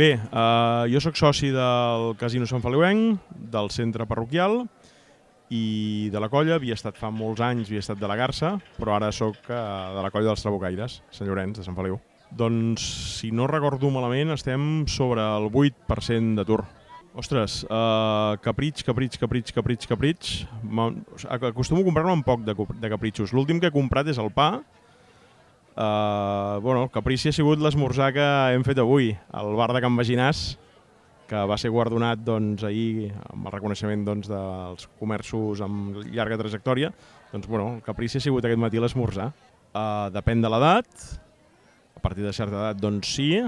Bé, jo sóc soci del Casino Sant Feliuenc, del centre parroquial i de la colla. Havia estat fa molts anys, havia estat de la Garça, però ara sóc de la colla dels Trabucaires, Sant Llorenç, de Sant Feliu. Doncs, si no recordo malament, estem sobre el 8% d'atur. Ostres, capritx. Acostumo a comprar-me un poc de capritxos. L'últim que he comprat és el pa. El caprici ha sigut l'esmorzar que hem fet avui al bar de Can Baginàs, que va ser guardonat ahir amb el reconeixement dels comerços amb llarga trajectòria. El caprici ha sigut aquest matí l'esmorzar. Depèn de l'edat, a partir de certa edat sí,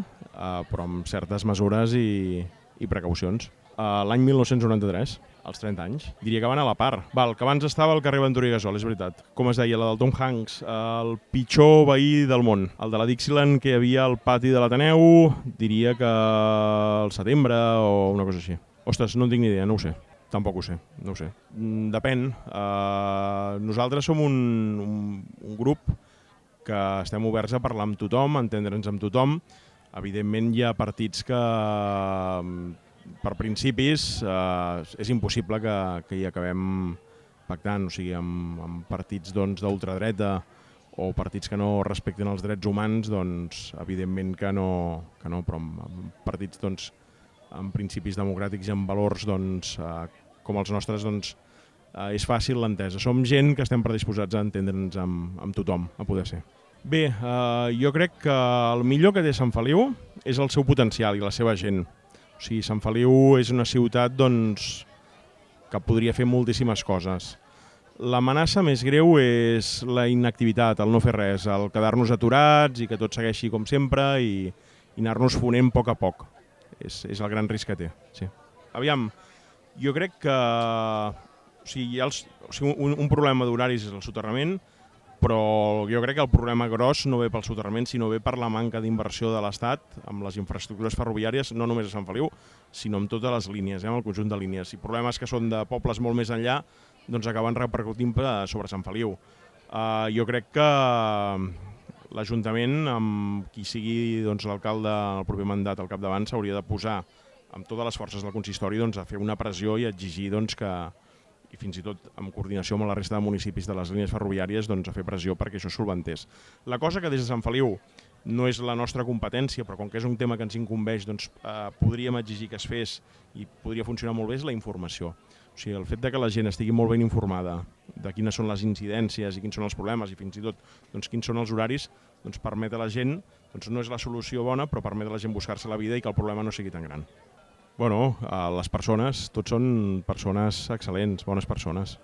però amb certes mesures i precaucions. L'any 1993, als 30 anys, diria que van a la part. Que abans estava al carrer Ventura i Gasol, és veritat. Com es deia, la del Tom Hanks, el pitjor veí del món. El de la Dixieland que hi havia al pati de l'Ateneu, diria que al setembre o una cosa així. Ostres, no en tinc ni idea, no ho sé. Tampoc ho sé, no ho sé. Depèn. Nosaltres som un grup que estem oberts a parlar amb tothom, a entendre'ns amb tothom. Evidentment hi ha partits que per principis és impossible que hi acabem pactant, o sigui, amb partits d'ultradreta o partits que no respecten els drets humans, evidentment que no, però amb partits amb principis democràtics i amb valors com els nostres és fàcil l'entesa. Som gent que estem predisposats a entendre'ns amb tothom, a poder ser. Bé, jo crec que el millor que té Sant Feliu és el seu potencial i la seva gent. O sigui, Sant Feliu és una ciutat que podria fer moltíssimes coses. L'amenaça més greu és la inactivitat, el no fer res, el quedar-nos aturats i que tot segueixi com sempre i anar-nos fonent a poc. És el gran risc que té. Sí. Aviam, jo crec que un problema d'horaris és el soterrament, però jo crec que el problema gros no ve pel soterrament, sinó ve per la manca d'inversió de l'Estat amb les infraestructures ferroviàries, no només a Sant Feliu, sinó amb totes les línies, amb el conjunt de línies. I problemes que són de pobles molt més enllà acaben repercutint sobre Sant Feliu. Jo crec que l'Ajuntament, amb qui sigui l'alcalde el proper mandat al capdavant, s'hauria de posar amb totes les forces del consistori a fer una pressió i exigir i fins i tot en coordinació amb la resta de municipis de les línies ferroviàries a fer pressió perquè això es solventés. La cosa que des de Sant Feliu no és la nostra competència, però com que és un tema que ens incumbeix, podríem exigir que es fes i podria funcionar molt bé, és la informació. O sigui, el fet que la gent estigui molt ben informada de quines són les incidències i quins són els problemes i fins i tot quins són els horaris, permet a la gent, no és la solució bona, però permet a la gent buscar-se la vida i que el problema no sigui tan gran. Les persones, tots són persones excel·lents, bones persones.